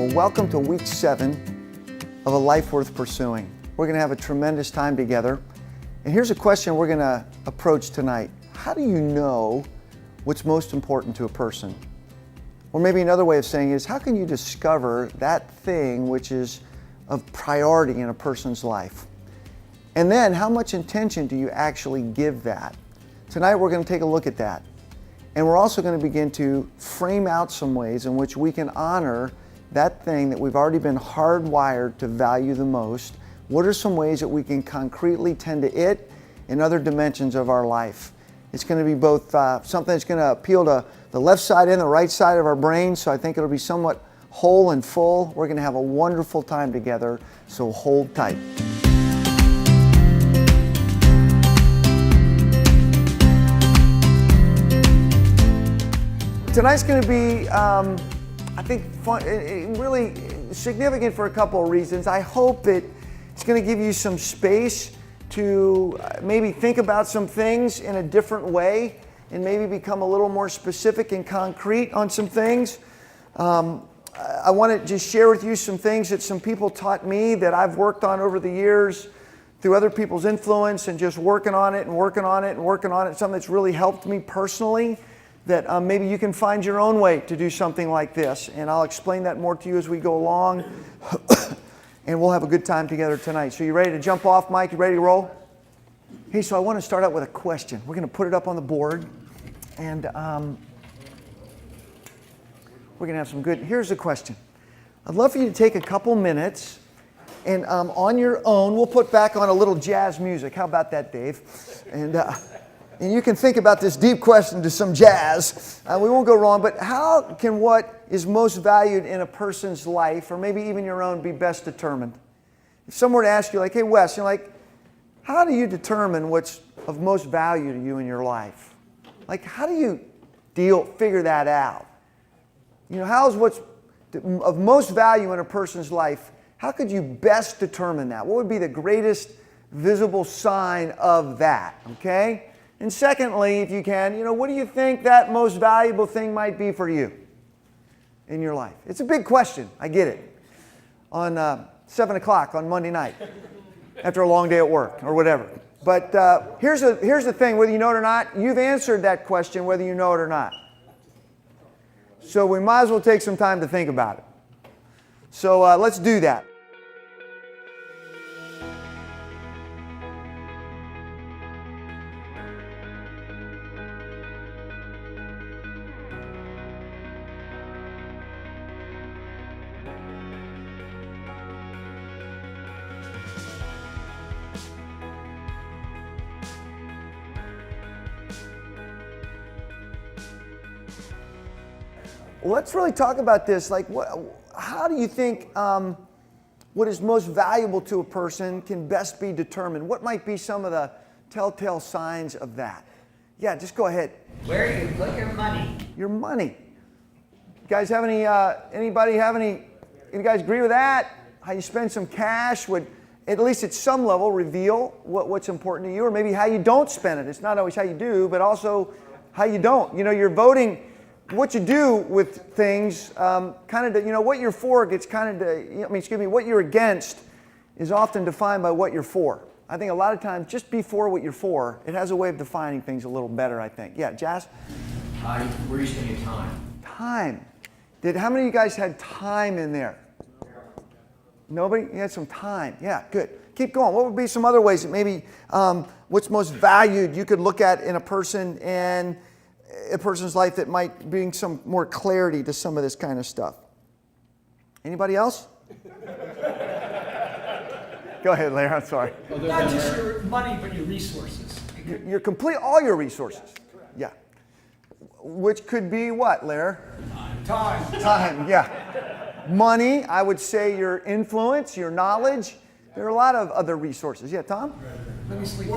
Well, welcome to week 7 of A Life Worth Pursuing. We're going to have a tremendous time together. And here's a question we're going to approach tonight. How do you know what's most important to a person? Or maybe another way of saying it is, how can you discover that thing which is of priority in a person's life? And then, how much intention do you actually give that? Tonight we're going to take a look at that. And we're also going to begin to frame out some ways in which we can honor that thing that we've already been hardwired to value the most. What are some ways that we can concretely tend to it in other dimensions of our life? It's going to be both something that's going to appeal to the left side and the right side of our brain, so I think it'll be somewhat whole and full. We're going to have a wonderful time together, so hold tight. Tonight's going to be, I think, fun, really significant for a couple of reasons. I hope that it's going to give you some space to maybe think about some things in a different way and maybe become a little more specific and concrete on some things. I want to just share with you some things that some people taught me that I've worked on over the years through other people's influence and just working on it and working on it and working on it. Something that's really helped me personally, that maybe you can find your own way to do something like this. And I'll explain that more to you as we go along. And we'll have a good time together tonight. So you ready to jump off, Mike? You ready to roll? Hey, so I want to start out with a question. We're going to put it up on the board. And we're going to have some good... Here's the question. I'd love for you to take a couple minutes and on your own, we'll put back on a little jazz music. How about that, Dave? And you can think about this deep question to some jazz. We won't go wrong, but how can what is most valued in a person's life, or maybe even your own, be best determined? If someone were to ask you, like, hey, Wes, you're like, how do you determine what's of most value to you in your life? Like, how do you figure that out? You know, how's what's of most value in a person's life, how could you best determine that? What would be the greatest visible sign of that, okay? And secondly, if you can, you know, what do you think that most valuable thing might be for you in your life? It's a big question. I get it. On 7 o'clock on Monday night after a long day at work or whatever. But here's the thing, whether you know it or not, you've answered that question whether you know it or not. So we might as well take some time to think about it. So let's do that. Let's really talk about this. Like, how do you think what is most valuable to a person can best be determined? What might be some of the telltale signs of that? Yeah, just go ahead. Where you put your money. Your money. You guys have any? Anybody have any? You guys agree with that? How you spend some cash would, at least at some level, reveal what's important to you, or maybe how you don't spend it. It's not always how you do, but also how you don't. You know, you're voting. What you do with things, kind of, you know, what you're for gets kind of, what you're against is often defined by what you're for. I think a lot of times, just be for what you're for. It has a way of defining things a little better, I think. Yeah, Jazz? Where are you spending time? Time. How many of you guys had time in there? Nobody? You had some time. Yeah, good. Keep going. What would be some other ways that maybe what's most valued you could look at in a person and a person's life that might bring some more clarity to some of this kind of stuff? Anybody else? Go ahead, Larry. I'm sorry. Not just your money, but your resources. Your complete, all your resources. Yeah. Which could be what, Larry? Time. Time, yeah. Money, I would say your influence, your knowledge. There are a lot of other resources. Yeah, Tom? Let me sleep.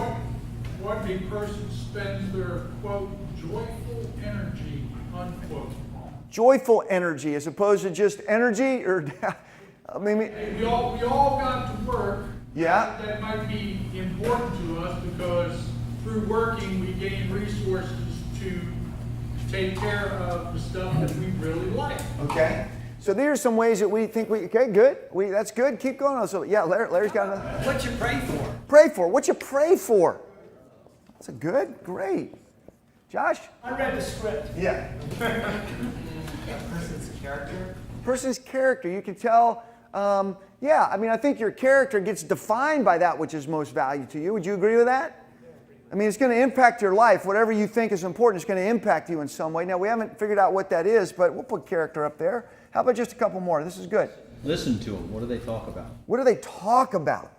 What a person spends their, quote, joyful energy, unquote. Joyful energy as opposed to just energy, or I mean, We all got to work. Yeah. That might be important to us because through working we gain resources to take care of the stuff that we really like. Okay. So these are some ways that we think okay, good. That's good. Keep going. So yeah, Larry's got another. What you pray for? Pray for. What you pray for? That's a good, great. Josh? I read the script. Yeah. Person's character. Person's character. You can tell, yeah, I mean, I think your character gets defined by that which is most valued to you. Would you agree with that? I mean, it's going to impact your life. Whatever you think is important is going to impact you in some way. Now, we haven't figured out what that is, but we'll put character up there. How about just a couple more? This is good. Listen to them. What do they talk about? What do they talk about?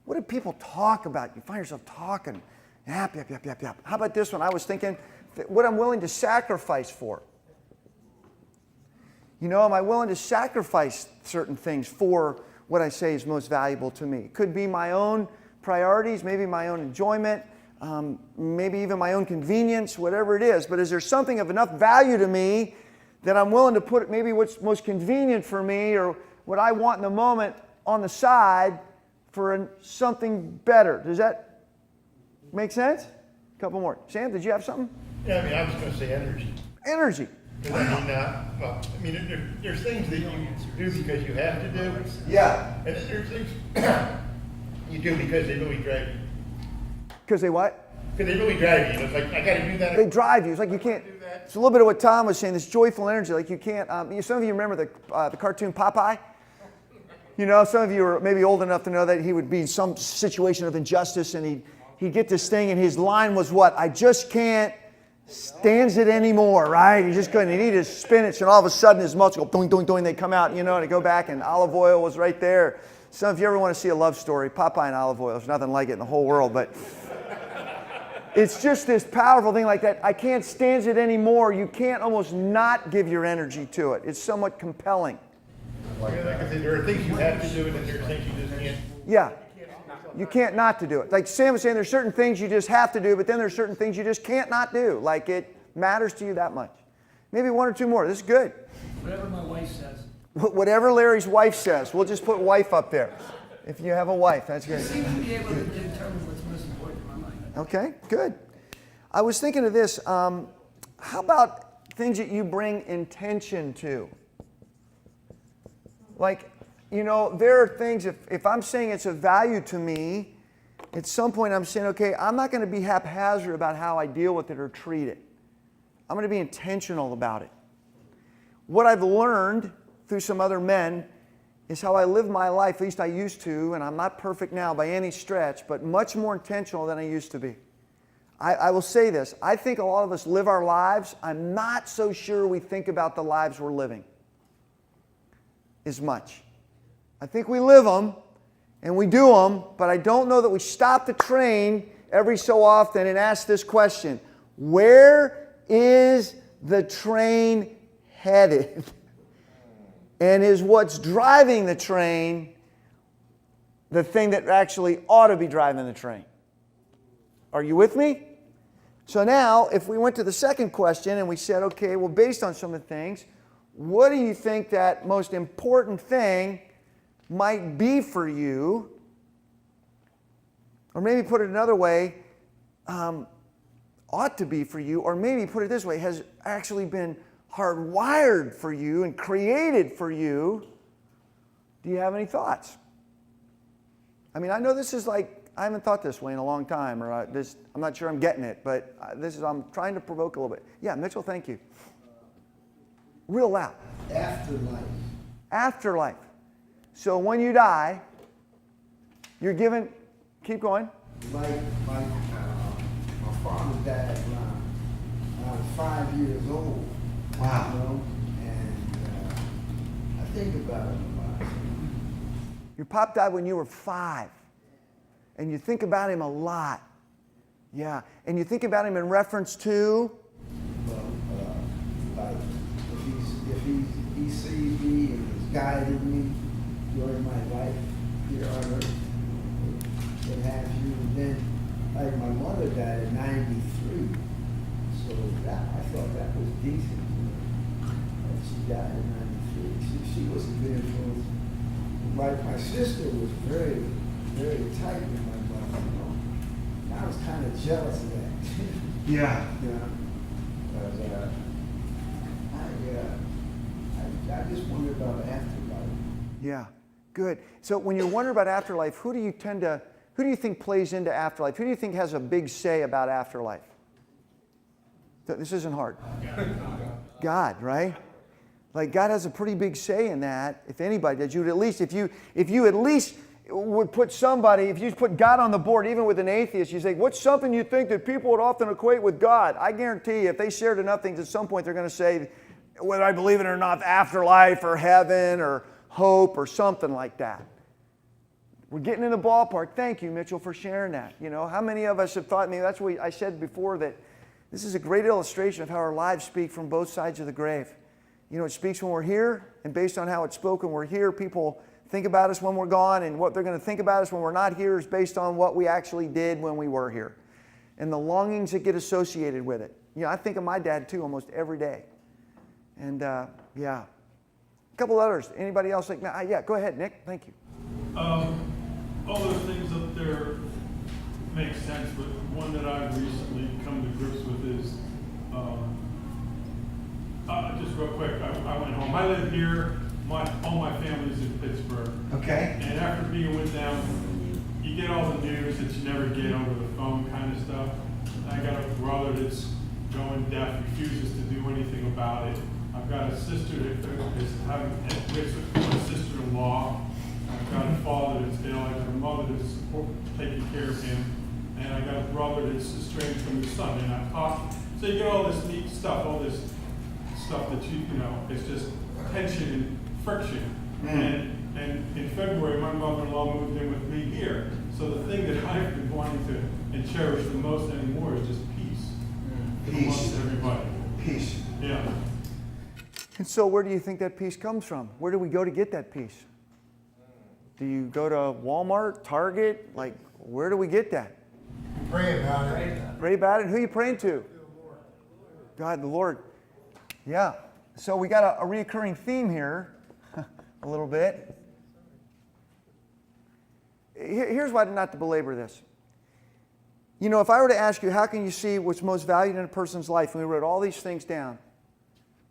What do people talk about? You find yourself talking. Yap, yap, yap, yap, yap. How about this one? I was thinking what I'm willing to sacrifice for. You know, am I willing to sacrifice certain things for what I say is most valuable to me? It could be my own priorities, maybe my own enjoyment, maybe even my own convenience, whatever it is. But is there something of enough value to me that I'm willing to put maybe what's most convenient for me or what I want in the moment on the side for something better? Does that make sense? A couple more. Sam, did you have something? Yeah, I mean, I was going to say energy. Energy. Because I mean, there's things that you do because you have to do, Yeah. and then there's things you do because they really drive you. Because they what? Because they really drive you. It's like, I got to do that. They drive you. It's like you can't. It's a little bit of what Tom was saying. This joyful energy, like you can't. Some of you remember the cartoon Popeye. You know, some of you are maybe old enough to know that he would be in some situation of injustice, and he'd get this thing, and his line was what? I just can't stand it anymore, right? He just couldn't. He'd eat his spinach, and all of a sudden his muscles go doing, doing, doing. They come out, you know, and they go back, and olive oil was right there. Some of you ever want to see a love story, Popeye and olive oil. There's nothing like it in the whole world, but it's just this powerful thing like that. I can't stand it anymore. You can't almost not give your energy to it. It's somewhat compelling. Like I said, there are things you have to do, and then there are things you just can't. Yeah. You can't not to do it. Like Sam was saying, there's certain things you just have to do, but then there's certain things you just can't not do. Like it matters to you that much. Maybe one or two more. This is good. Whatever my wife says. Whatever Larry's wife says. We'll just put wife up there. If you have a wife, that's good. I seem to be able to determine what's most important in my life. Okay, good. I was thinking of this. How about things that you bring intention to? Like, you know, there are things, if I'm saying it's of value to me, at some point I'm saying, okay, I'm not going to be haphazard about how I deal with it or treat it. I'm going to be intentional about it. What I've learned through some other men is how I live my life, at least I used to, and I'm not perfect now by any stretch, but much more intentional than I used to be. I will say this, I think a lot of us live our lives, I'm not so sure we think about the lives we're living as much. I think we live them and we do them, but I don't know that we stop the train every so often and ask this question: where is the train headed? And is what's driving the train the thing that actually ought to be driving the train? Are you with me? So now, if we went to the second question and we said, okay, well, based on some of the things, what do you think that most important thing might be for you? Or maybe put it another way, ought to be for you, or maybe put it this way, has actually been hardwired for you and created for you. Do you have any thoughts? I mean, I know this is like, I haven't thought this way in a long time, or I'm not sure I'm getting it, but I'm trying to provoke a little bit. Yeah, Mitchell, thank you. Real loud. Afterlife. Afterlife. So when you die, you're given, keep going. My father died when I was 5 years old. Wow. You know, and I think about it a lot. Your pop died when you were 5. And you think about him a lot. Yeah. And you think about him in reference to? Well, like if he sees me and has guided me during my life here on earth, it has you. And then, like my mother died at 93, so that I thought that was decent. She died at 93. She was a good influence. Like my sister was very, very tight with my mother. You know, and I was kind of jealous of that. Yeah. You know, because I I just wonder about afterlife. Yeah, good. So when you're wondering about afterlife, who do you think plays into afterlife? Who do you think has a big say about afterlife? This isn't hard. God, right? Like God has a pretty big say in that. If anybody did, you'd at least, if you at least would put somebody, if you put God on the board, even with an atheist, you say, what's something you think that people would often equate with God? I guarantee you, if they shared enough things, at some point they're going to say, whether I believe it or not, afterlife or heaven or hope or something like that. We're getting in the ballpark. Thank you, Mitchell, for sharing that. You know, how many of us have thought, maybe that's what I said before, that this is a great illustration of how our lives speak from both sides of the grave. You know, it speaks when we're here, and based on how it's spoken, we're here. People think about us when we're gone, and what they're going to think about us when we're not here is based on what we actually did when we were here. And the longings that get associated with it. You know, I think of my dad too almost every day. And yeah. A couple others. Anybody else like that? Yeah, go ahead, Nick. Thank you. All those things up there make sense, but one that I've recently come to grips with is, just real quick, I went home. I live here. All my family's in Pittsburgh. Okay. And after being with them, you get all the news that you never get over the phone kind of stuff. I got a brother that's going deaf, refuses to do anything about it. I've got a sister that is having a sister-in-law. I've got a father that's ill. I've got a mother that's taking care of him. And I got a brother that's estranged from his son. And I've talked. So you get all this neat stuff, all this stuff that you know, it's just tension and friction. And in February, my mother-in-law moved in with me here. So the thing that I've been wanting to and cherish the most anymore is just peace. Amongst everybody. Peace. Yeah. And so where do you think that peace comes from? Where do we go to get that peace? Do you go to Walmart, Target? Like, where do we get that? Pray about it. Pray about it. Who are you praying to? God, the Lord. Yeah. So we got a reoccurring theme here, a little bit. Here's why not to belabor this. You know, if I were to ask you, how can you see what's most valued in a person's life, and we wrote all these things down,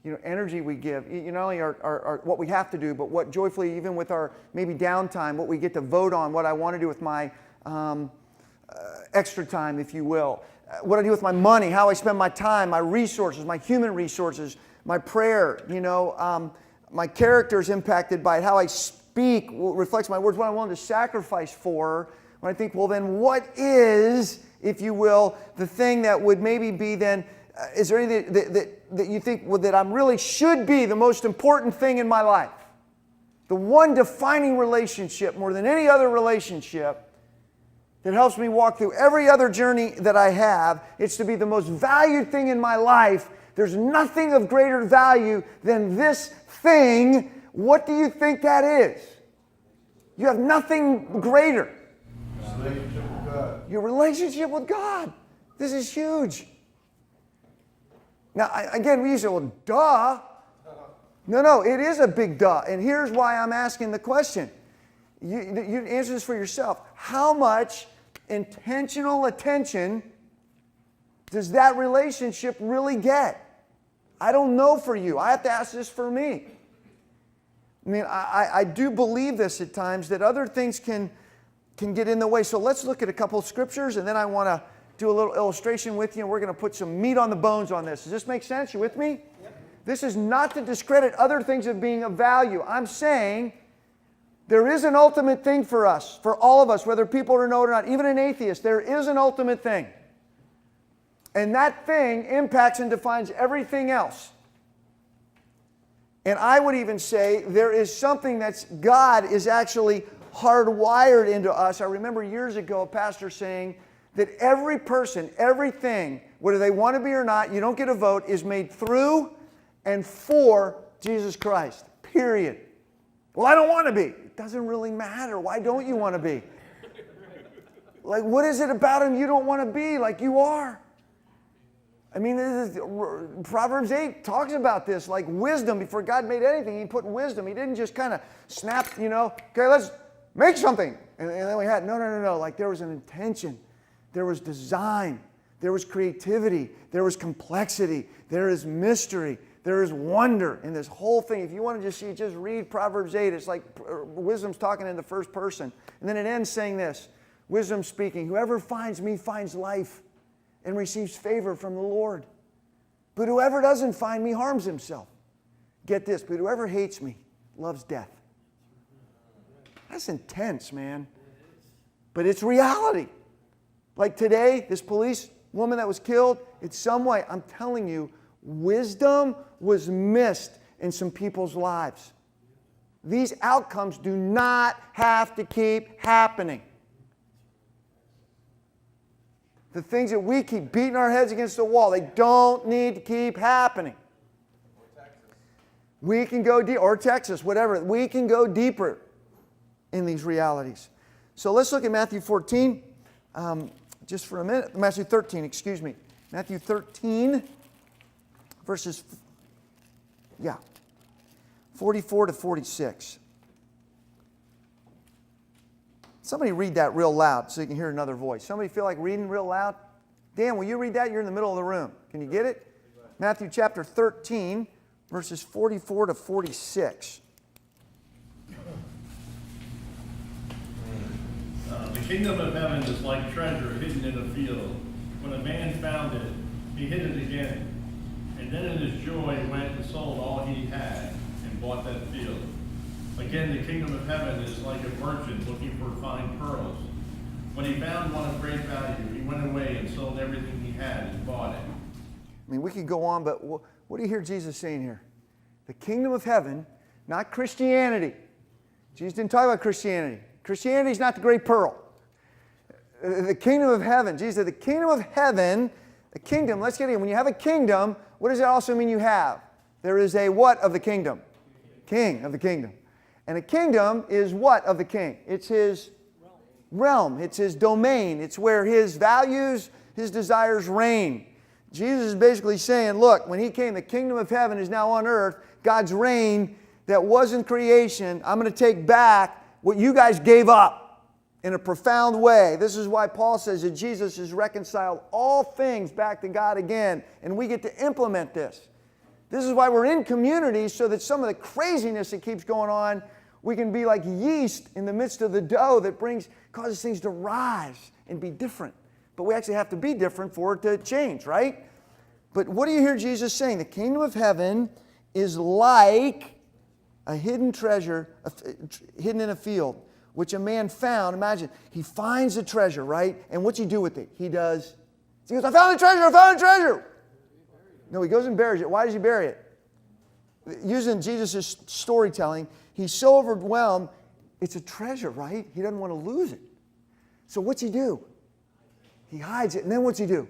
you know, energy we give, you not only our what we have to do, but what joyfully, even with our maybe downtime, what we get to vote on, what I want to do with my extra time, if you will, what I do with my money, how I spend my time, my resources, my human resources, my prayer, you know, my character is impacted by it, how I speak reflects my words, what I'm willing to sacrifice for. When I think, well, then what is, if you will, the thing that would maybe be then, is there anything that you think that I really should be the most important thing in my life? The one defining relationship more than any other relationship that helps me walk through every other journey that I have. It's to be the most valued thing in my life. There's nothing of greater value than this thing. What do you think that is? You have nothing greater. Relationship with God. Your relationship with God. This is huge. Now, again, we say, well, duh. No, it is a big duh. And here's why I'm asking the question. You answer this for yourself. How much intentional attention does that relationship really get? I don't know for you. I have to ask this for me. I mean, I do believe this at times, that other things can get in the way. So let's look at a couple of scriptures, and then I want to do a little illustration with you, and we're going to put some meat on the bones on this. Does this make sense? You with me? Yep. This is not to discredit other things of being of value. I'm saying there is an ultimate thing for us, for all of us, whether people know it or not. Even an atheist, there is an ultimate thing. And that thing impacts and defines everything else. And I would even say there is something that's God is actually hardwired into us. I remember years ago a pastor saying that every person, everything, whether they want to be or not, you don't get a vote, is made through and for Jesus Christ. Period. Well, I don't want to be. It doesn't really matter. Why don't you want to be? Like, what is it about him you don't want to be like you are? I mean, Proverbs 8 talks about this, like wisdom. Before God made anything, He put wisdom. He didn't just kind of snap, you know, okay, let's make something. And then we had, no. Like there was an intention. There was design. There was creativity. There was complexity. There is mystery. There is wonder in this whole thing. If you want to just see, just read Proverbs 8. It's like wisdom's talking in the first person. And then it ends saying this, wisdom speaking, whoever finds me finds life and receives favor from the Lord. But whoever doesn't find me harms himself. Get this, but whoever hates me loves death. That's intense, man. But it's reality. Like today, this police woman that was killed, it's some way, I'm telling you, wisdom was missed in some people's lives. These outcomes do not have to keep happening. The things that we keep beating our heads against the wall, they don't need to keep happening. We can go deep, or Texas, whatever. We can go deeper in these realities. So let's look at Matthew 14, just for a minute. Matthew 13, excuse me. Matthew 13, verses, 44 to 46. Somebody read that real loud so you can hear another voice. Somebody feel like reading real loud? Dan, will you read that? You're in the middle of the room. Can you get it? Matthew chapter 13, verses 44 to 46. The kingdom of heaven is like treasure hidden in a field. When a man found it, he hid it again. And then in his joy went and sold all he had and bought that field. Again, the kingdom of heaven is like a merchant looking for fine pearls. When he found one of great value, he went away and sold everything he had and bought it. I mean, we could go on, but what do you hear Jesus saying here? The kingdom of heaven, not Christianity. Jesus didn't talk about Christianity. Christianity is not the great pearl. The kingdom of heaven. Jesus said the kingdom of heaven, the kingdom, let's get in. When you have a kingdom, what does that also mean you have? There is a what of the kingdom? King of the kingdom. And a kingdom is what of the king? It's his realm. It's his domain. It's where his values, his desires reign. Jesus is basically saying, look, when he came, the kingdom of heaven is now on earth. God's reign that was in creation, I'm going to take back what you guys gave up in a profound way. This is why Paul says that Jesus has reconciled all things back to God again, and we get to implement this. This is why we're in community, so that some of the craziness that keeps going on, we can be like yeast in the midst of the dough that causes things to rise and be different. But we actually have to be different for it to change, right? But what do you hear Jesus saying? The kingdom of heaven is like a hidden treasure, hidden in a field, which a man found. Imagine, he finds the treasure, right? And what's he do with it? He goes, I found the treasure, I found the treasure. No, he goes and buries it. Why does he bury it? Using Jesus' storytelling, he's so overwhelmed, it's a treasure, right? He doesn't want to lose it. So what's he do? He hides it, and then what's he do?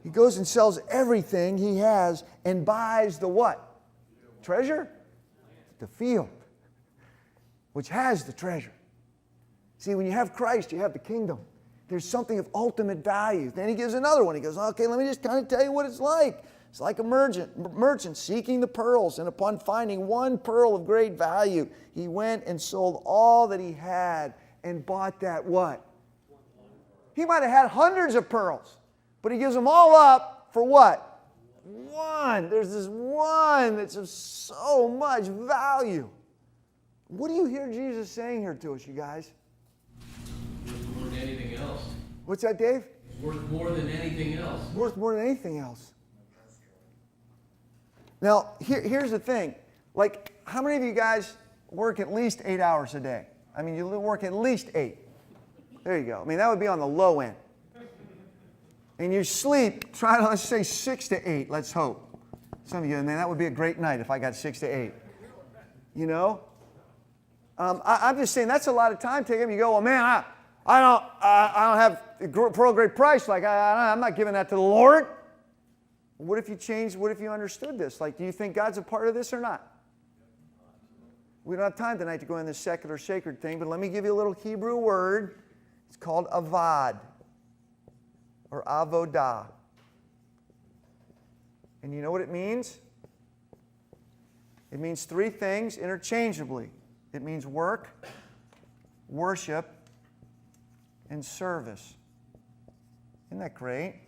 He goes and sells everything he has and buys the what? Treasure? The field, which has the treasure. See, when you have Christ, you have the kingdom. There's something of ultimate value. Then he gives another one. He goes, okay, let me just kind of tell you what it's like. It's like a merchant seeking the pearls, and upon finding one pearl of great value, he went and sold all that he had and bought that what? He might have had hundreds of pearls, but he gives them all up for what? One. There's this one that's of so much value. What do you hear Jesus saying here to us, you guys? Worth more than anything else. What's that, Dave? Worth more than anything else. Worth more than anything else. Now, here's the thing. Like, how many of you guys work at least 8 hours a day? I mean, you work at least 8. There you go. I mean, that would be on the low end. And you sleep, try to, let's say 6 to 8, let's hope. Some of you, man, that would be a great night if I got 6 to 8. You know? I'm just saying that's a lot of time taken. You go, well, man, I don't have a pearl great price. Like, I'm not giving that to the Lord. What if you changed, what if you understood this? Like, do you think God's a part of this or not? We don't have time tonight to go in this secular sacred thing, but let me give you a little Hebrew word. It's called avad, or avodah. And you know what it means? It means 3 things interchangeably. It means work, worship, and service. Isn't that great?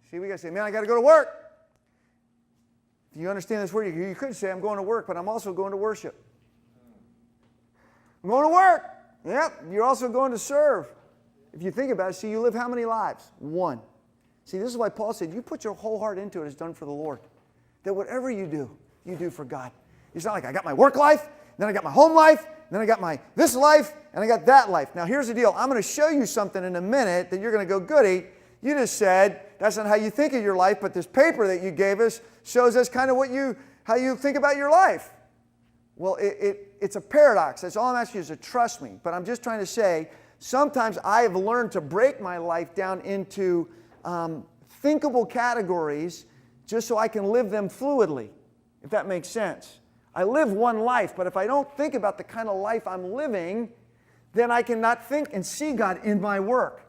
See, we got to say, man, I got to go to work. Do you understand this word? You could say, I'm going to work, but I'm also going to worship. I'm going to work. Yep, you're also going to serve. If you think about it, see, you live how many lives? One. See, this is why Paul said, you put your whole heart into it, it's done for the Lord. That whatever you do for God. It's not like I got my work life, then I got my home life, then I got my this life, and I got that life. Now here's the deal. I'm going to show you something in a minute that you're going to go, goody. You just said that's not how you think of your life, but this paper that you gave us shows us kind of how you think about your life. Well, it's a paradox. That's all I'm asking you is to trust me. But I'm just trying to say, sometimes I have learned to break my life down into thinkable categories just so I can live them fluidly, if that makes sense. I live one life, but if I don't think about the kind of life I'm living, then I cannot think and see God in my work.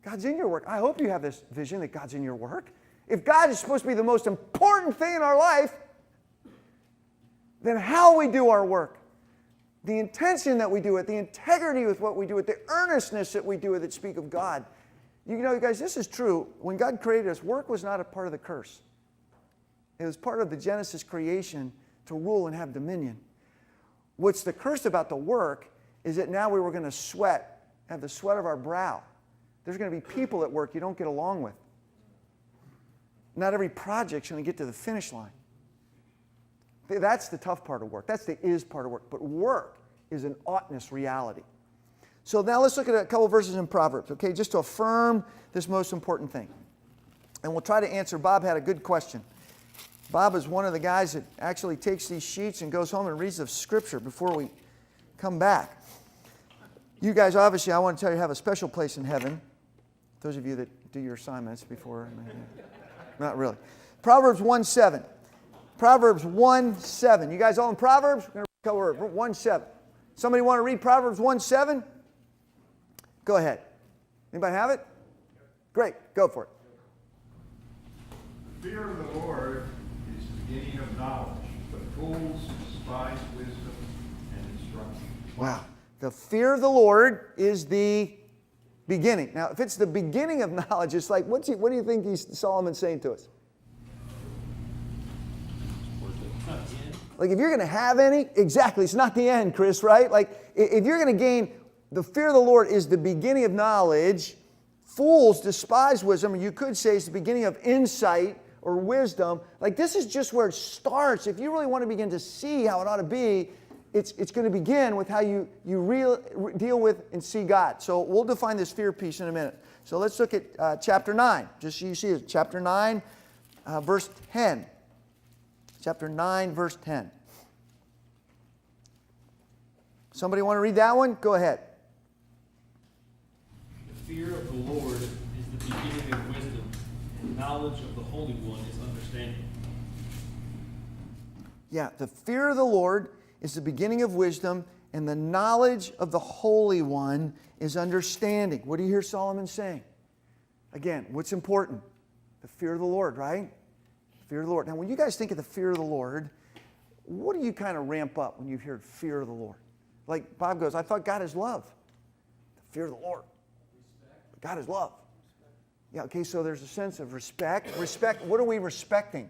God's in your work. I hope you have this vision that God's in your work. If God is supposed to be the most important thing in our life, then how we do our work, the intention that we do it, the integrity with what we do it, the earnestness that we do it that speak of God. You know, you guys, this is true. When God created us, work was not a part of the curse. It was part of the Genesis creation to rule and have dominion. What's the curse about the work is that now we were going to sweat, have the sweat of our brow. There's going to be people at work you don't get along with. Not every project's going to get to the finish line. That's the tough part of work. That's the is part of work. But work is an oughtness reality. So now let's look at a couple verses in Proverbs, okay, just to affirm this most important thing. And we'll try to answer. Bob had a good question. Bob is one of the guys that actually takes these sheets and goes home and reads the Scripture before we come back. You guys, obviously, I want to tell you, have a special place in heaven. Those of you that do your assignments before. Not really. Proverbs 1:7. Proverbs 1:7. You guys all in Proverbs? We're going to read 1:7. Somebody want to read Proverbs 1:7? Go ahead. Anybody have it? Great. Go for it. The fear of the Lord is the beginning of knowledge, but fools despise wisdom and instruction. Wow. The fear of the Lord is the beginning. Now, if it's the beginning of knowledge, it's like, what do you think Solomon's saying to us? Like, if you're going to have any, exactly, it's not the end, Chris, right? Like, if you're going to gain, the fear of the Lord is the beginning of knowledge. Fools despise wisdom, and you could say it's the beginning of insight or wisdom. Like, this is just where it starts. If you really want to begin to see how it ought to be, it's going to begin with how you deal with and see God. So we'll define this fear piece in a minute. So let's look at chapter 9. Just so you see it, chapter 9, verse 10. Chapter 9, verse 10. Somebody want to read that one? Go ahead. The fear of the Lord is the beginning of wisdom, and knowledge of the Holy One is understanding. Yeah, the fear of the Lord is the beginning of wisdom, and the knowledge of the Holy One is understanding. What do you hear Solomon saying? Again, what's important? The fear of the Lord, right? The fear of the Lord. Now, when you guys think of the fear of the Lord, what do you kind of ramp up when you hear fear of the Lord? Like Bob goes, I thought God is love. The fear of the Lord. But God is love. Yeah, okay, so there's a sense of respect. Respect, what are we respecting?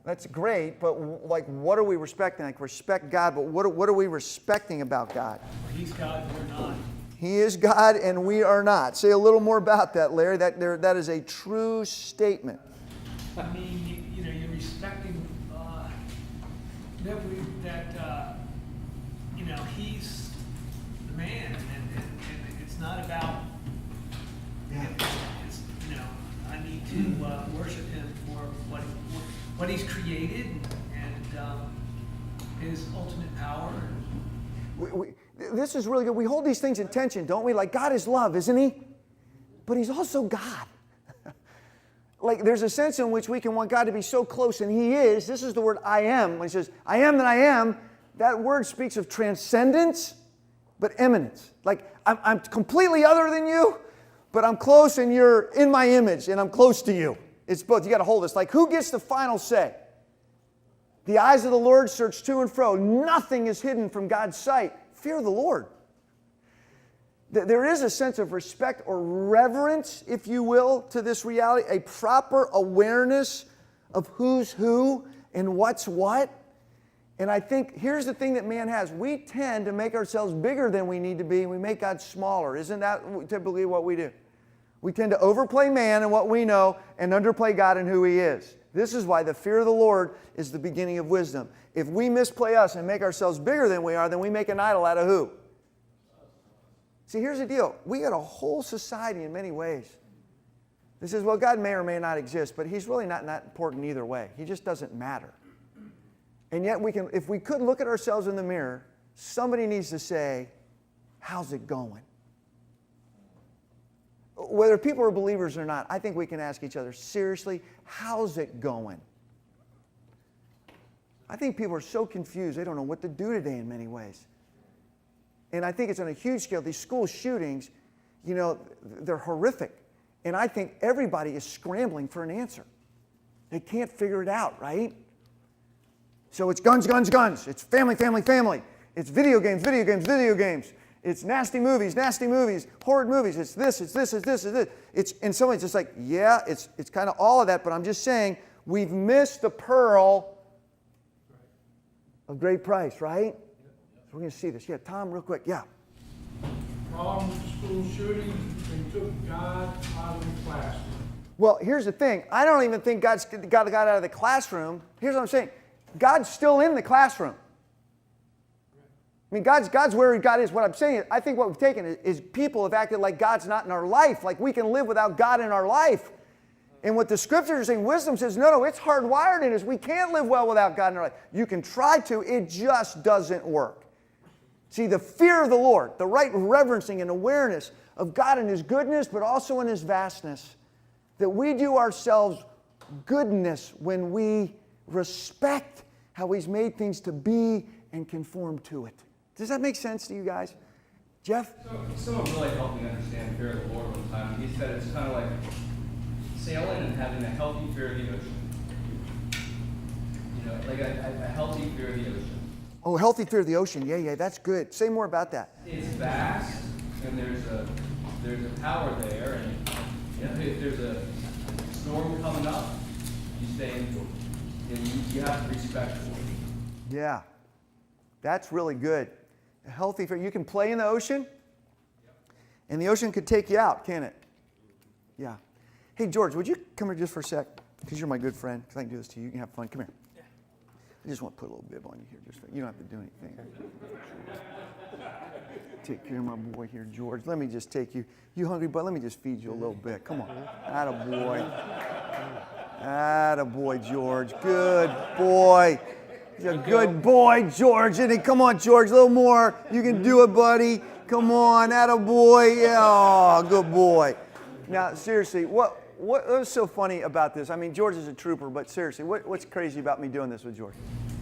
That's great, but like, what are we respecting? Like, respect God, but what are we respecting about God? He's God, we're not. He is God, and we are not. Say a little more about that, Larry. That is a true statement. I mean, you're respecting that he's the man, and it's not about. Yeah. It's, I need to worship him for what he's created and his ultimate power. This is really good. We hold these things in tension, don't we? Like, God is love, isn't He? But He's also God. Like, there's a sense in which we can want God to be so close, and He is. This is the word I am. When He says, I am that I am, that word speaks of transcendence, but eminence. Like, I'm completely other than you, but I'm close, and you're in my image, and I'm close to you. It's both. You got to hold this. Like, who gets the final say? The eyes of the Lord search to and fro. Nothing is hidden from God's sight. Fear the Lord. There is a sense of respect or reverence, if you will, to this reality, a proper awareness of who's who and what's what. And I think here's the thing that man has. We tend to make ourselves bigger than we need to be, and we make God smaller. Isn't that typically what we do? We tend to overplay man and what we know and underplay God and who He is. This is why the fear of the Lord is the beginning of wisdom. If we misplay us and make ourselves bigger than we are, then we make an idol out of who? See, here's the deal. We got a whole society in many ways. This says, well, God may or may not exist, but He's really not that important either way. He just doesn't matter. And yet we can, if we could look at ourselves in the mirror, somebody needs to say, how's it going? Whether people are believers or not, I think we can ask each other, seriously, how's it going? I think people are so confused, they don't know what to do today in many ways. And I think it's on a huge scale. These school shootings, you know, they're horrific. And I think everybody is scrambling for an answer. They can't figure it out, right? So it's guns, guns, guns. It's family, family, family. It's video games, video games, video games. It's nasty movies, horrid movies. It's this, it's this, it's this, it's this. It's, in some ways, it's like, yeah, it's kind of all of that, but I'm just saying we've missed the pearl of great price, right? So we're going to see this. Yeah, Tom, real quick. Yeah. Problem with school shootings, they took God out of the classroom. Well, here's the thing. I don't even think God got out of the classroom. Here's what I'm saying. God's still in the classroom. I mean, God's where God is. What I'm saying is, I think what we've taken is people have acted like God's not in our life, like we can live without God in our life. And what the Scriptures are saying, wisdom says, no, it's hardwired in us. We can't live well without God in our life. You can try to, it just doesn't work. See, the fear of the Lord, the right reverencing and awareness of God and His goodness, but also in His vastness, that we do ourselves goodness when we respect how He's made things to be and conform to it. Does that make sense to you guys? Jeff? Someone really helped me understand fear of the Lord one time. He said it's kind of like sailing and having a healthy fear of the ocean. You know, like a healthy fear of the ocean. Oh, healthy fear of the ocean. Yeah, that's good. Say more about that. It's vast, and there's a power there, and you know, if there's a storm coming up, you stay in, and you have to respect it. Yeah, that's really good. A healthy fear. You can play in the ocean, and the ocean could take you out, can't it? Yeah. Hey, George, would you come here just for a sec? Because you're my good friend. Because I can do this to you. You can have fun. Come here. I just want to put a little bib on you here. You don't have to do anything. Take care of my boy here, George. Let me just take you. You hungry, bud? Let me just feed you a little bit. Come on. Attaboy. Attaboy, George. Good boy. He's a good boy, George. Isn't he? Come on, George. A little more. You can do it, buddy. Come on. Attaboy. Yeah. Oh, good boy. Now, seriously, what's so funny about this? I mean, George is a trooper, but seriously, what's crazy about me doing this with George?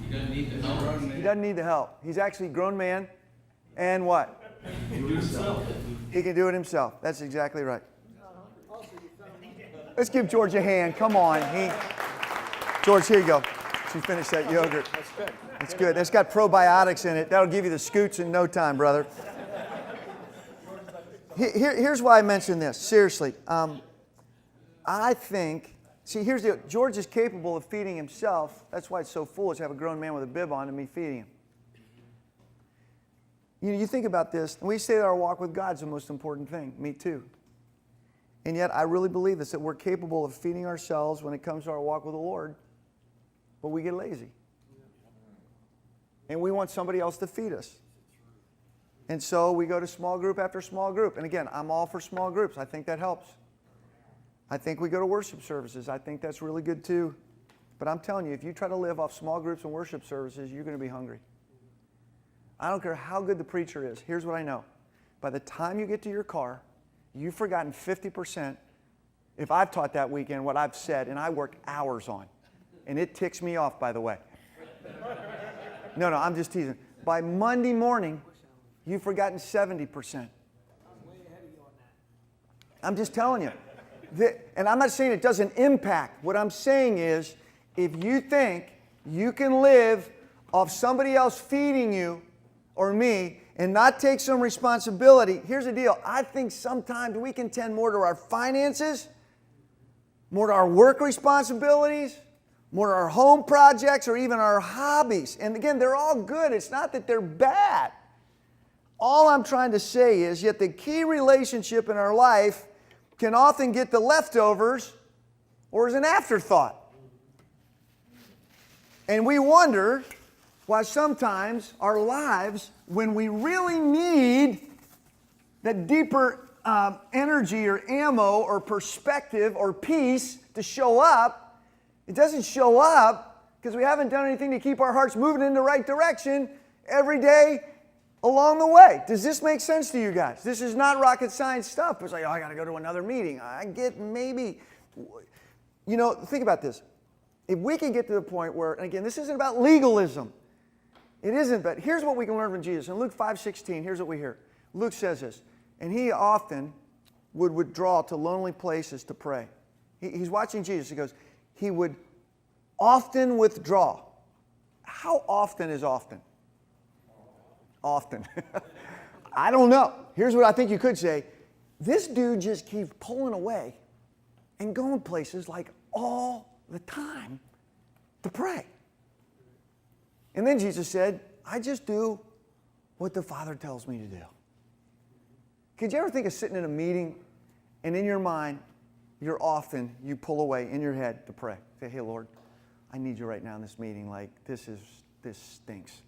He doesn't need the help. He doesn't need the help. He's actually a grown man, and what? He can do it himself. He can do it himself. That's exactly right. Let's give George a hand. Come on. George, here you go. You finish that yogurt. That's good. That's good. That's got probiotics in it. That'll give you the scoots in no time, brother. Here's why I mention this. Seriously. I think, see, here's the deal. George is capable of feeding himself. That's why it's so foolish to have a grown man with a bib on and me feeding him. You know, you think about this, and we say that our walk with God's the most important thing. Me too. And yet, I really believe this, that we're capable of feeding ourselves when it comes to our walk with the Lord, but we get lazy. And we want somebody else to feed us. And so we go to small group after small group. And again, I'm all for small groups. I think that helps. I think we go to worship services. I think that's really good too. But I'm telling you, if you try to live off small groups and worship services, you're going to be hungry. I don't care how good the preacher is. Here's what I know. By the time you get to your car, you've forgotten 50%. If I've taught that weekend what I've said, and I work hours on. And it ticks me off, by the way. No, I'm just teasing. By Monday morning, you've forgotten 70%. I'm just telling you. And I'm not saying it doesn't impact. What I'm saying is, if you think you can live off somebody else feeding you or me and not take some responsibility, here's the deal. I think sometimes we can tend more to our finances, more to our work responsibilities, more our home projects or even our hobbies. And again, they're all good. It's not that they're bad. All I'm trying to say is, yet the key relationship in our life can often get the leftovers or is an afterthought. And we wonder why sometimes our lives, when we really need that deeper energy or ammo or perspective or peace to show up, it doesn't show up because we haven't done anything to keep our hearts moving in the right direction every day along the way. Does this make sense to you guys? This is not rocket science stuff. It's like, oh, I got to go to another meeting. I get maybe, you know, think about this. If we can get to the point where, and again, this isn't about legalism. It isn't, but here's what we can learn from Jesus. In Luke 5:16, here's what we hear. Luke says this, and he often would withdraw to lonely places to pray. He's watching Jesus. He goes, he would often withdraw. How often is often? Often. I don't know. Here's what I think you could say. This dude just keeps pulling away and going places like all the time to pray. And then Jesus said, I just do what the Father tells me to do. Could you ever think of sitting in a meeting and in your mind, you pull away in your head to pray. Say, hey, Lord, I need you right now in this meeting. Like, this stinks.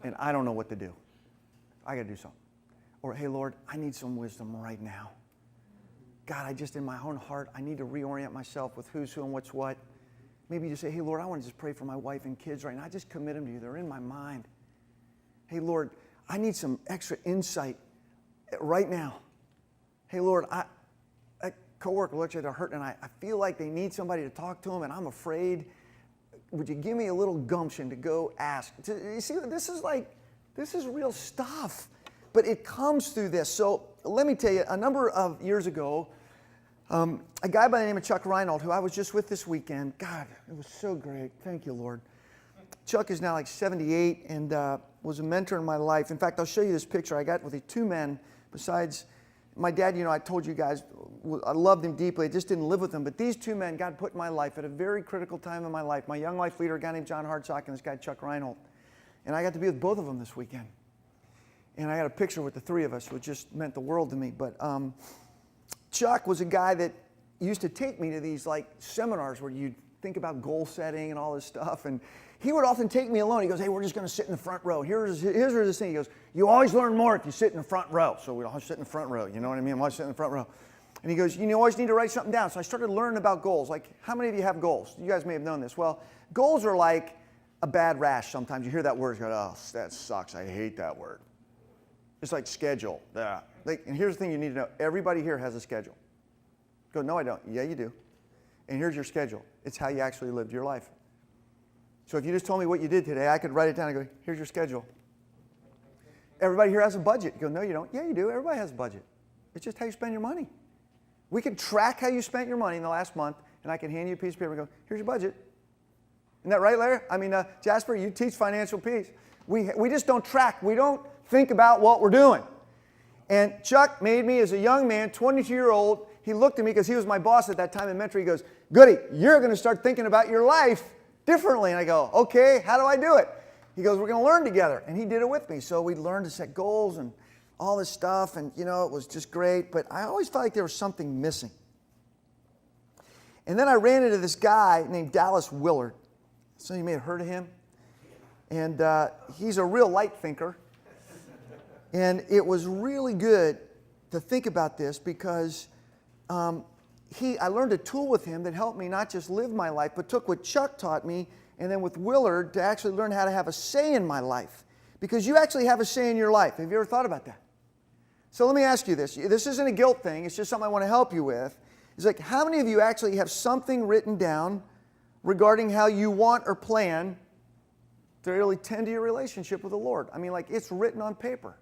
And I don't know what to do. I got to do something. Or, hey, Lord, I need some wisdom right now. God, I just, in my own heart, I need to reorient myself with who's who and what's what. Maybe you say, hey, Lord, I want to just pray for my wife and kids right now. I just commit them to you. They're in my mind. Hey, Lord, I need some extra insight right now. Hey, Lord, a coworker looks like they're hurting, and I feel like they need somebody to talk to them, and I'm afraid. Would you give me a little gumption to go ask? You see, this is real stuff. But it comes through this. So let me tell you, a number of years ago, a guy by the name of Chuck Reinhold, who I was just with this weekend, God, it was so great. Thank you, Lord. Chuck is now like 78 and was a mentor in my life. In fact, I'll show you this picture I got with the two men besides my dad. You know, I told you guys, I loved him deeply. I just didn't live with him. But these two men God put in my life at a very critical time in my life. My young life leader, a guy named John Hartsock, and this guy, Chuck Reinhold. And I got to be with both of them this weekend. And I got a picture with the three of us, which just meant the world to me. But Chuck was a guy that used to take me to these like seminars where you'd think about goal setting and all this stuff. And he would often take me alone. He goes, hey, we're just going to sit in the front row. Here's this thing. He goes, you always learn more if you sit in the front row. So we'd always sit in the front row. You know what I mean? I'm always sitting in the front row. And he goes, you always need to write something down. So I started learning about goals. Like, how many of you have goals? You guys may have known this. Well, goals are like a bad rash sometimes. You hear that word, you go, oh, that sucks. I hate that word. It's like schedule. And here's the thing you need to know. Everybody here has a schedule. Go, no, I don't. Yeah, you do. And here's your schedule. It's how you actually lived your life. So if you just told me what you did today, I could write it down and go, here's your schedule. Everybody here has a budget. You go, no, you don't. Yeah, you do. Everybody has a budget. It's just how you spend your money. We can track how you spent your money in the last month, and I can hand you a piece of paper and go, here's your budget. Isn't that right, Larry? I mean, Jasper, you teach financial peace. We just don't track. We don't think about what we're doing. And Chuck made me, as a young man, 22-year-old, he looked at me because he was my boss at that time in mentor. He goes, Goody, you're going to start thinking about your life differently. And I go, okay, how do I do it? He goes, we're going to learn together. And he did it with me. So we learned to set goals and all this stuff. And, you know, it was just great. But I always felt like there was something missing. And then I ran into this guy named Dallas Willard. Some of you may have heard of him. And he's a real light thinker. And it was really good to think about this because I learned a tool with him that helped me not just live my life, but took what Chuck taught me and then with Willard to actually learn how to have a say in my life. Because you actually have a say in your life. Have you ever thought about that? So let me ask you this. This isn't a guilt thing. It's just something I want to help you with. It's like, how many of you actually have something written down regarding how you want or plan to really tend to your relationship with the Lord? I mean, like, it's written on paper.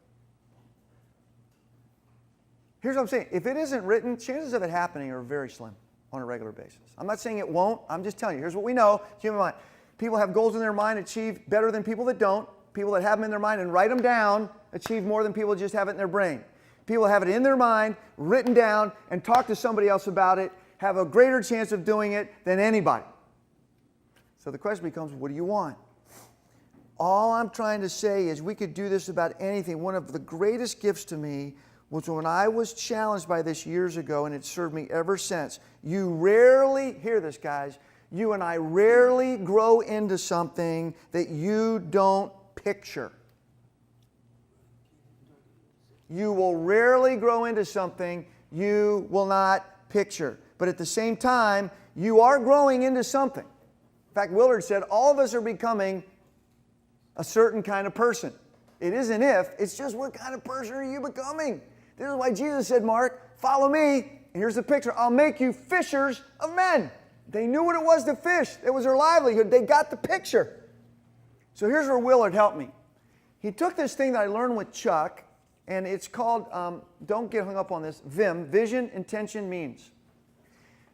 Here's what I'm saying. If it isn't written, chances of it happening are very slim on a regular basis. I'm not saying it won't. I'm just telling you. Here's what we know. Human mind. People have goals in their mind, achieve better than people that don't. People that have them in their mind and write them down achieve more than people that just have it in their brain. People that have it in their mind, written down, and talk to somebody else about it have a greater chance of doing it than anybody. So the question becomes, what do you want? All I'm trying to say is we could do this about anything. One of the greatest gifts to me was when I was challenged by this years ago, and it's served me ever since. You rarely, hear this guys, you and I rarely grow into something that you don't picture. You will rarely grow into something you will not picture. But at the same time, you are growing into something. In fact, Willard said all of us are becoming a certain kind of person. It isn't if, it's just what kind of person are you becoming? This is why Jesus said, Mark, follow me. And here's the picture. I'll make you fishers of men. They knew what it was to fish. It was their livelihood. They got the picture. So here's where Willard helped me. He took this thing that I learned with Chuck, and it's called, don't get hung up on this, VIM, Vision, Intention, Means.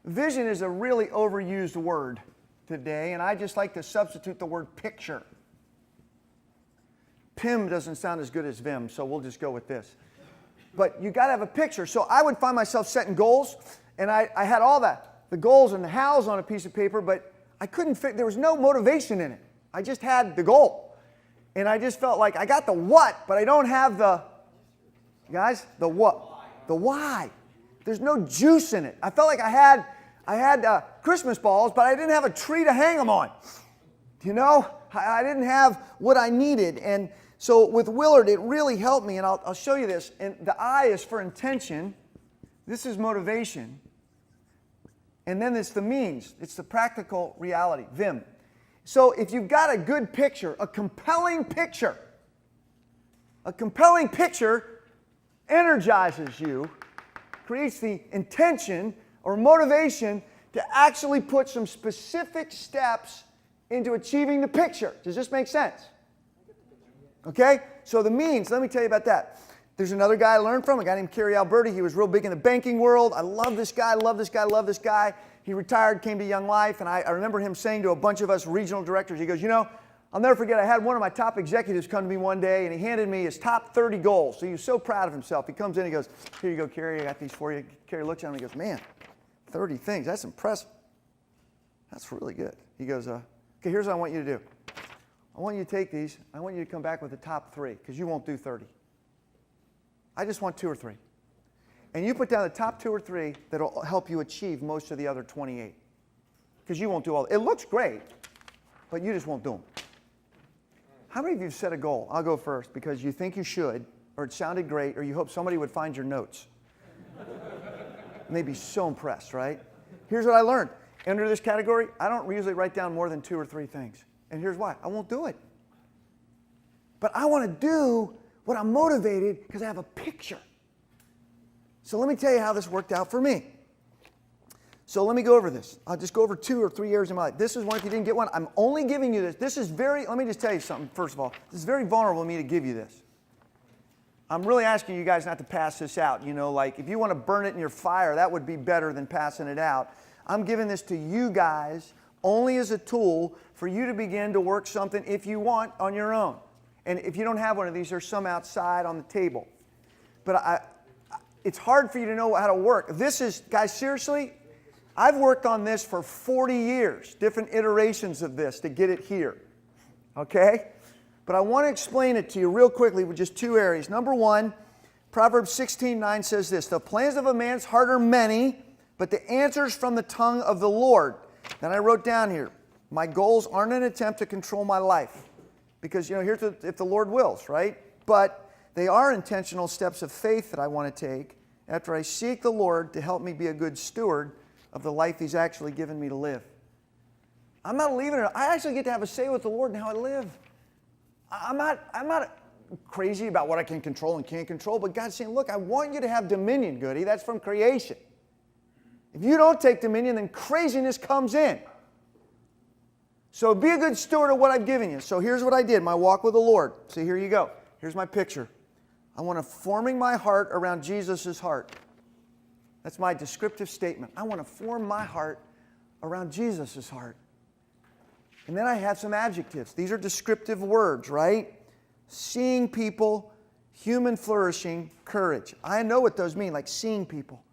Vision is a really overused word today, and I just like to substitute the word picture. PIM doesn't sound as good as VIM, so we'll just go with this. But you got to have a picture. So I would find myself setting goals, and I had all the goals and the hows on a piece of paper, but I couldn't fit, there was no motivation in it. I just had the goal. And I just felt like I got the what, but I don't have the, guys, the what? The why. There's no juice in it. I felt like I had Christmas balls, but I didn't have a tree to hang them on. You know, I didn't have what I needed. And so with Willard, it really helped me, and I'll show you this. And the I is for intention. This is motivation. And then it's the means. It's the practical reality, VIM. So if you've got a good picture, a compelling picture energizes you, creates the intention or motivation to actually put some specific steps into achieving the picture. Does this make sense? Okay? So the means, let me tell you about that. There's another guy I learned from, a guy named Kerry Alberti. He was real big in the banking world. I love this guy, love this guy, love this guy. He retired, came to Young Life, and I remember him saying to a bunch of us regional directors, he goes, you know, I'll never forget, I had one of my top executives come to me one day, and he handed me his top 30 goals. So he was so proud of himself. He comes in, he goes, here you go, Kerry, I got these for you. Kerry looks at him, and he goes, man, 30 things, that's impressive. That's really good. He goes, okay, here's what I want you to do. I want you to take these, I want you to come back with the top 3, because you won't do 30. I just want 2 or 3. And you put down the top 2 or 3 that'll help you achieve most of the other 28. Because you won't do all. It looks great, but you just won't do them. How many of you have set a goal? I'll go first, because you think you should, or it sounded great, or you hope somebody would find your notes. And they'd be so impressed, right? Here's what I learned. Under this category, I don't usually write down more than 2 or 3 things. And here's why. I won't do it. But I want to do what I'm motivated because I have a picture. So let me tell you how this worked out for me. So let me go over this. I'll just go over 2 or 3 areas in my life. This is one, if you didn't get one, I'm only giving you this. This is let me just tell you something, first of all. This is very vulnerable of me to give you this. I'm really asking you guys not to pass this out. You know, like if you want to burn it in your fire, that would be better than passing it out. I'm giving this to you guys only as a tool for you to begin to work something if you want on your own. And if you don't have one of these, there's some outside on the table. But it's hard for you to know how to work. This is, guys, seriously, I've worked on this for 40 years, different iterations of this to get it here. Okay? But I want to explain it to you real quickly with just 2 areas. Number 1, Proverbs 16:9 says this, the plans of a man's heart are many, but the answers from the tongue of the Lord. Then I wrote down here, my goals aren't an attempt to control my life. Because, you know, here's if the Lord wills, right? But they are intentional steps of faith that I want to take after I seek the Lord to help me be a good steward of the life He's actually given me to live. I'm not leaving it. I actually get to have a say with the Lord in how I live. I'm not crazy about what I can control and can't control, but God's saying, look, I want you to have dominion, Goody. That's from creation. If you don't take dominion, then craziness comes in. So be a good steward of what I've given you. So here's what I did, my walk with the Lord. So here you go. Here's my picture. I want to forming my heart around Jesus' heart. That's my descriptive statement. I want to form my heart around Jesus' heart. And then I have some adjectives. These are descriptive words, right? Seeing people, human flourishing, courage. I know what those mean, like seeing people.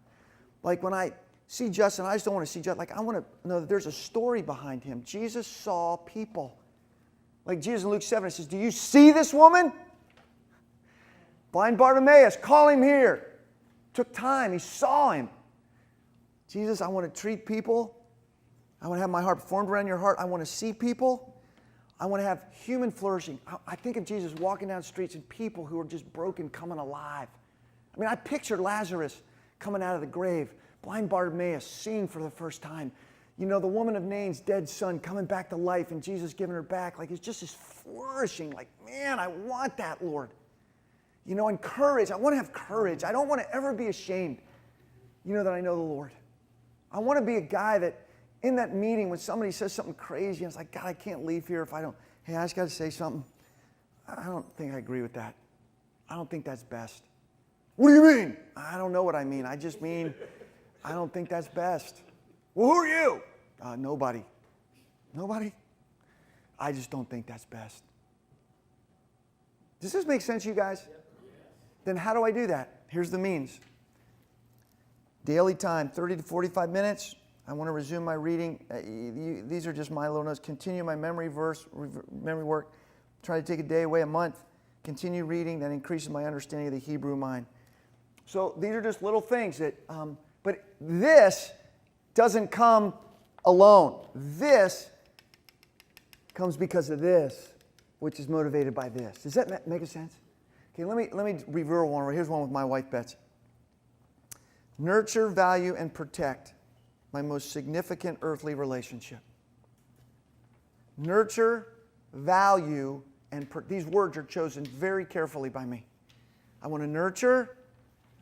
Like when I see Justin. I just don't want to see Justin. Like, I want to know that there's a story behind him. Jesus saw people. Like Jesus in Luke 7, it says, do you see this woman? Blind Bartimaeus, call him here. Took time. He saw him. Jesus, I want to treat people. I want to have my heart formed around your heart. I want to see people. I want to have human flourishing. I think of Jesus walking down streets and people who are just broken coming alive. I mean, I pictured Lazarus coming out of the grave, blind Bartimaeus seeing for the first time. You know, the woman of Nain's dead son coming back to life and Jesus giving her back. Like, it's just this flourishing. Like, man, I want that, Lord. You know, and courage. I want to have courage. I don't want to ever be ashamed, you know, that I know the Lord. I want to be a guy that in that meeting when somebody says something crazy and it's like, God, I can't leave here if I don't. Hey, I just got to say something. I don't think I agree with that. I don't think that's best. What do you mean? I don't know what I mean. I just mean I don't think that's best. Well, who are you? Nobody. Nobody? I just don't think that's best. Does this make sense, you guys? Then how do I do that? Here's the means. Daily time, 30 to 45 minutes. I want to resume my reading. These are just my little notes. Continue my memory work. Try to take a day away a month. Continue reading. That increases my understanding of the Hebrew mind. So these are just little things that, but this doesn't come alone. This comes because of this, which is motivated by this. Does that make sense? Okay, let me review one. Here's one with my wife, Betsy. Nurture, value, and protect my most significant earthly relationship. Nurture, value, and these words are chosen very carefully by me. I want to nurture,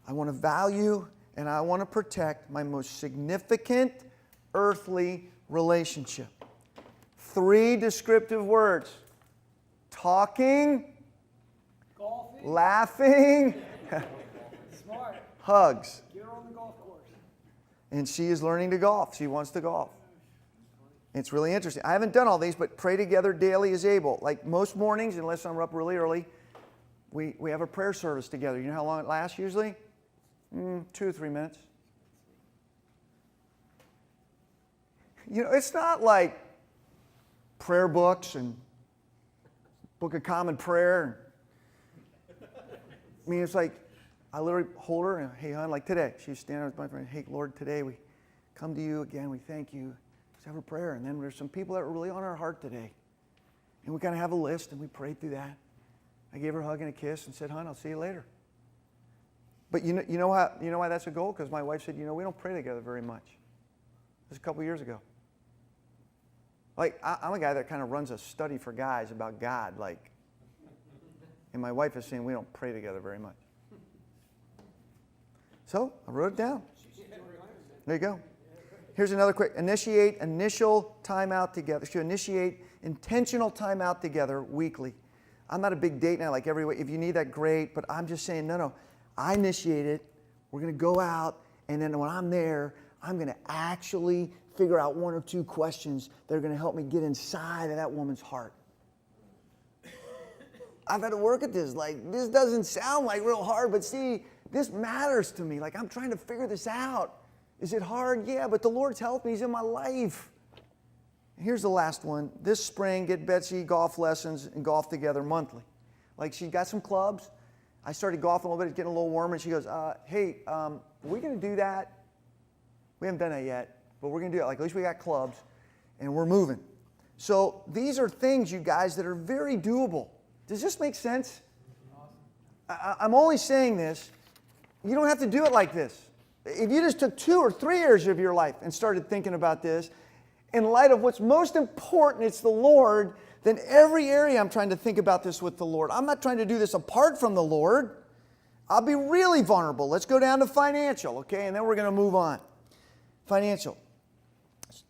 I want to value, and I want to protect my most significant earthly relationship. 3 descriptive words. Talking, Golfing. laughing, Smart. hugs. Get her on the golf course. And she is learning to golf. She wants to golf. It's really interesting. I haven't done all these, but pray together daily as able. Like most mornings, unless I'm up really early, we have a prayer service together. You know how long it lasts usually? 2 or 3 minutes. You know, it's not like prayer books and Book of Common Prayer. I mean, it's like, I literally hold her and, hey, hon, like today, she's standing with my friend, hey, Lord, today we come to you again, we thank you. Let's have a prayer. And then there's some people that are really on our heart today. And we kind of have a list and we prayed through that. I gave her a hug and a kiss and said, hon, I'll see you later. But you know why that's a goal? Because my wife said, we don't pray together very much. This was a couple years ago. Like, I'm a guy that kind of runs a study for guys about God, like, and my wife is saying we don't pray together very much. So I wrote it down. There you go. Here's another quick. Initiate initial time out together. So initiate intentional time out together weekly. I'm not a big date night like every week. If you need that, great. But I'm just saying, no. I initiate it. We're going to go out. And then when I'm there, I'm going to actually figure out 1 or 2 questions that are going to help me get inside of that woman's heart. I've had to work at this. Like, this doesn't sound like real hard, but see, this matters to me. Like, I'm trying to figure this out. Is it hard? Yeah, but the Lord's helped me. He's in my life. Here's the last one. This spring, get Betsy golf lessons and golf together monthly. Like, she got some clubs. I started golfing a little bit. It's getting a little warmer. And she goes, hey, are we going to do that? We haven't done that yet, but we're going to do it. Like, at least we got clubs, and we're moving. So these are things, you guys, that are very doable. Does this make sense? I'm only saying this. You don't have to do it like this. If you just took 2 or 3 years of your life and started thinking about this, in light of what's most important, it's the Lord, then every area I'm trying to think about this with the Lord. I'm not trying to do this apart from the Lord. I'll be really vulnerable. Let's go down to financial, okay? And then we're going to move on. Financial.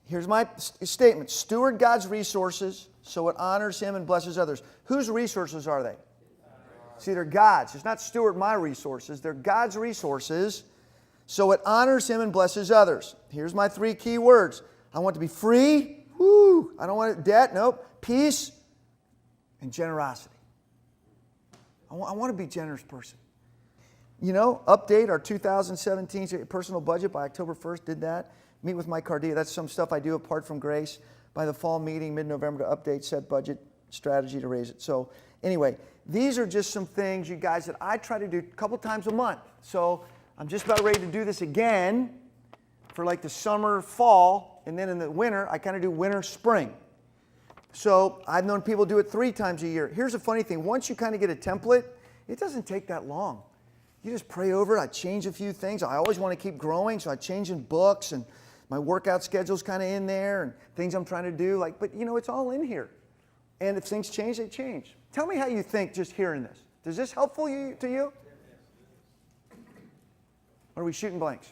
Here's my statement. Steward God's resources so it honors Him and blesses others. Whose resources are they? See, they're God's. It's not steward my resources. They're God's resources so it honors Him and blesses others. Here's my 3 key words. I want to be free. Woo! I don't want debt. Nope. Peace and generosity. I want to be a generous person. Update our 2017 personal budget by October 1st, did that. Meet with Mike Cardia. That's some stuff I do apart from Grace. By the fall meeting, mid-November, to update said budget strategy to raise it. So anyway, these are just some things, you guys, that I try to do a couple times a month. So I'm just about ready to do this again for like the summer, fall, and then in the winter, I kind of do winter, spring. So I've known people do it 3 times a year. Here's a funny thing. Once you kind of get a template, it doesn't take that long. You just pray over it. I change a few things. I always want to keep growing, so I change in books, and my workout schedule's kind of in there, and things I'm trying to do. But it's all in here. And if things change, they change. Tell me how you think just hearing this. Is this helpful to you? Or are we shooting blanks?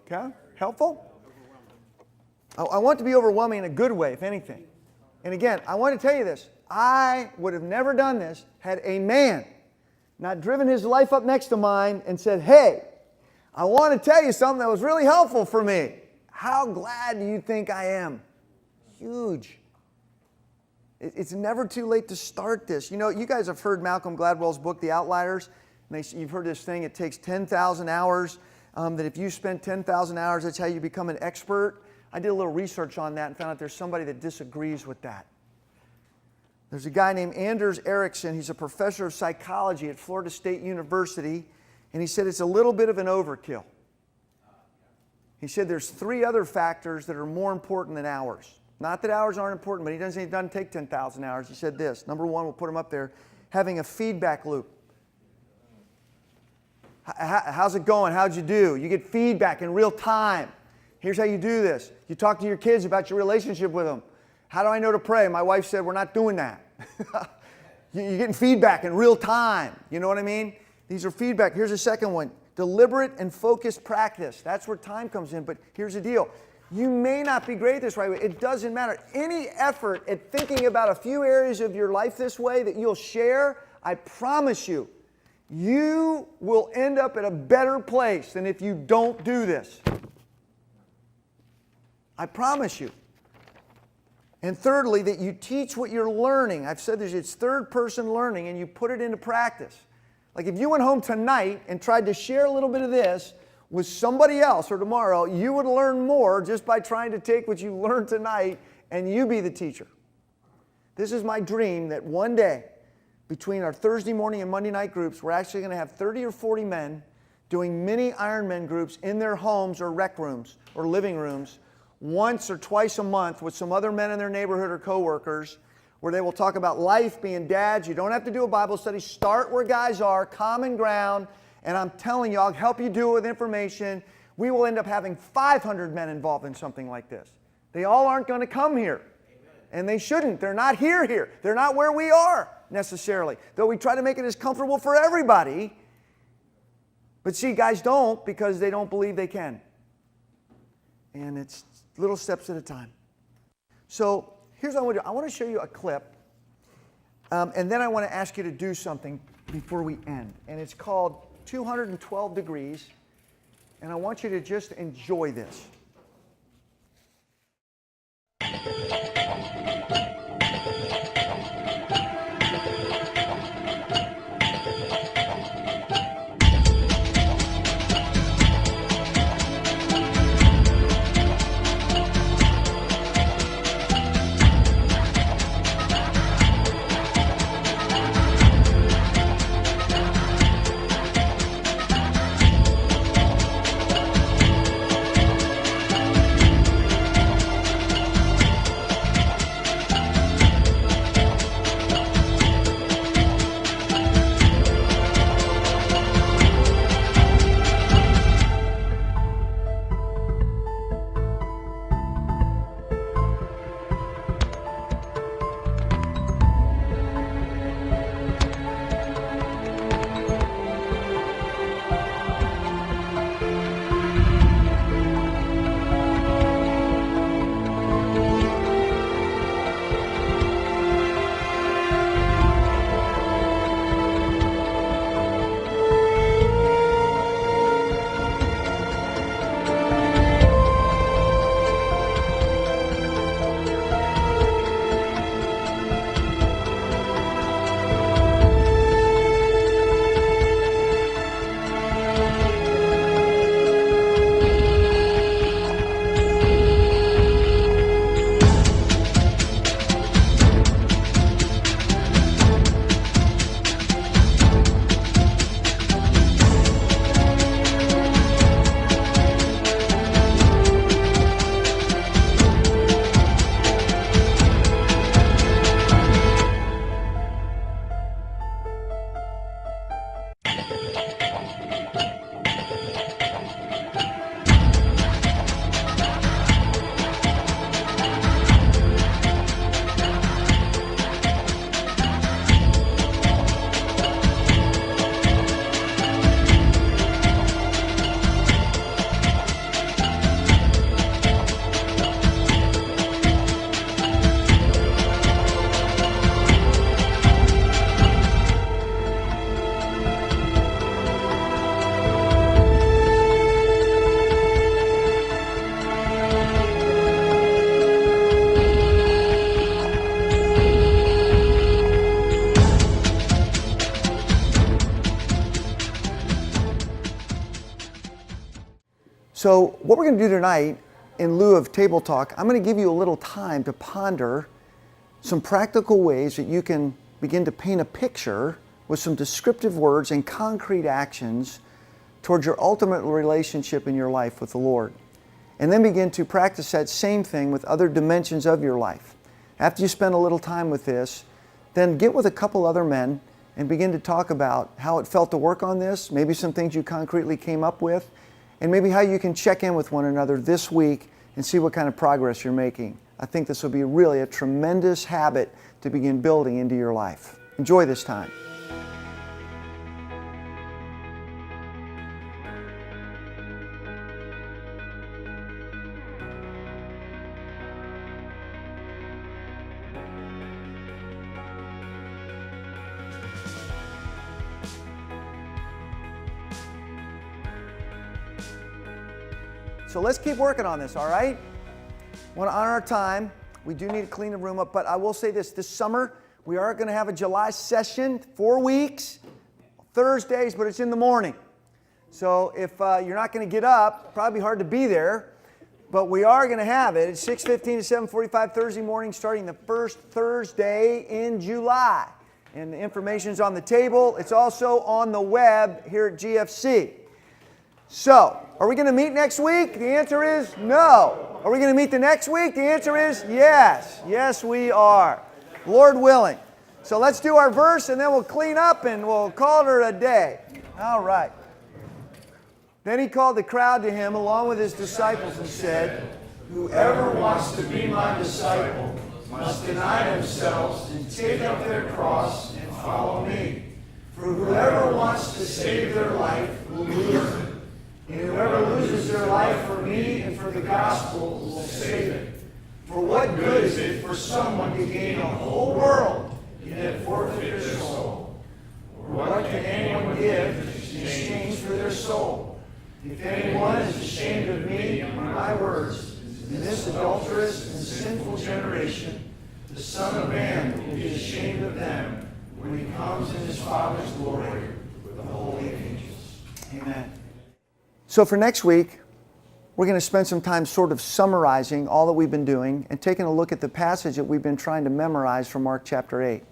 Okay? Helpful? I want it to be overwhelming in a good way, if anything. And again, I want to tell you this. I would have never done this had a man not driven his life up next to mine and said, hey, I want to tell you something that was really helpful for me. How glad do you think I am? Huge. It's never too late to start this. You guys have heard Malcolm Gladwell's book, The Outliers. And you've heard this thing, it takes 10,000 hours. That if you spend 10,000 hours, that's how you become an expert. I did a little research on that and found out there's somebody that disagrees with that. There's a guy named Anders Ericsson. He's a professor of psychology at Florida State University. And he said it's a little bit of an overkill. He said there's 3 other factors that are more important than hours. Not that hours aren't important, but he doesn't take 10,000 hours. He said this. Number 1, we'll put them up there, having a feedback loop. How's it going? How'd you do? You get feedback in real time. Here's how you do this. You talk to your kids about your relationship with them. How do I know to pray? My wife said, we're not doing that. You're getting feedback in real time. You know what I mean? These are feedback. Here's a second one. Deliberate and focused practice. That's where time comes in. But here's the deal. You may not be great this right way. It doesn't matter. Any effort at thinking about a few areas of your life this way that you'll share, I promise you, you will end up at a better place than if you don't do this. I promise you. And thirdly, that you teach what you're learning. I've said this, it's third-person learning, and you put it into practice. Like if you went home tonight and tried to share a little bit of this with somebody else or tomorrow, you would learn more just by trying to take what you learned tonight and you be the teacher. This is my dream that one day, between our Thursday morning and Monday night groups, we're actually going to have 30 or 40 men doing mini Ironmen groups in their homes or rec rooms or living rooms once or twice a month with some other men in their neighborhood or coworkers, where they will talk about life, being dads. You don't have to do a Bible study. Start where guys are, common ground, and I'm telling you, I'll help you do it with information. We will end up having 500 men involved in something like this. They all aren't going to come here, and they shouldn't. They're not here. They're not where we are necessarily, though we try to make it as comfortable for everybody. But see, guys don't, because they don't believe they can. And it's little steps at a time. So here's what I want to do. I want to show you a clip, and then I want to ask you to do something before we end. And it's called 212 Degrees, and I want you to just enjoy this. So what we're going to do tonight, in lieu of table talk, I'm going to give you a little time to ponder some practical ways that you can begin to paint a picture with some descriptive words and concrete actions towards your ultimate relationship in your life with the Lord. And then begin to practice that same thing with other dimensions of your life. After you spend a little time with this, then get with a couple other men and begin to talk about how it felt to work on this, maybe some things you concretely came up with, and maybe how you can check in with one another this week and see what kind of progress you're making. I think this will be really a tremendous habit to begin building into your life. Enjoy this time. So let's keep working on this, all right? I want to honor our time. We do need to clean the room up, but I will say this summer, we are going to have a July session, 4 weeks, Thursdays, but it's in the morning. So if you're not going to get up, probably hard to be there, but we are going to have it. It's 6:15 to 7:45 Thursday morning, starting the first Thursday in July. And the information's on the table. It's also on the web here at GFC. So, are we going to meet next week? The answer is no. Are we going to meet the next week? The answer is yes. Yes, we are. Lord willing. So let's do our verse and then we'll clean up and we'll call it a day. All right. Then he called the crowd to him along with his disciples and said, "Whoever wants to be my disciple must deny themselves and take up their cross and follow me. For whoever wants to save their life will lose it. And whoever loses their life for me and for the gospel will save it. For what good is it for someone to gain a whole world and yet forfeit their soul? Or what can anyone give in exchange for their soul? If anyone is ashamed of me and my words in this adulterous and sinful generation, the Son of Man will be ashamed of them when he comes in his Father's glory with the holy angels." Amen. So for next week, we're going to spend some time sort of summarizing all that we've been doing and taking a look at the passage that we've been trying to memorize from Mark chapter 8.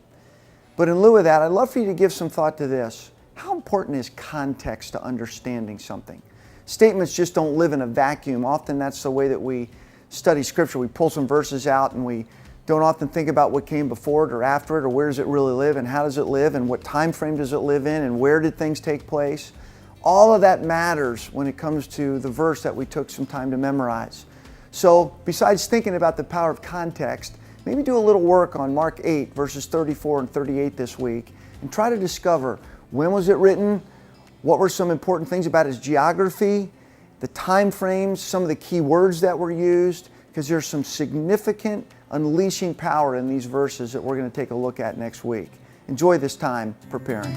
But in lieu of that, I'd love for you to give some thought to this. How important is context to understanding something? Statements just don't live in a vacuum. Often that's the way that we study Scripture. We pull some verses out and we don't often think about what came before it or after it, or where does it really live and how does it live and what time frame does it live in and where did things take place. All of that matters when it comes to the verse that we took some time to memorize. So besides thinking about the power of context, maybe do a little work on Mark 8, verses 34 and 38 this week, and try to discover when was it written, what were some important things about its geography, the time frames, some of the key words that were used, because there's some significant unleashing power in these verses that we're going to take a look at next week. Enjoy this time preparing.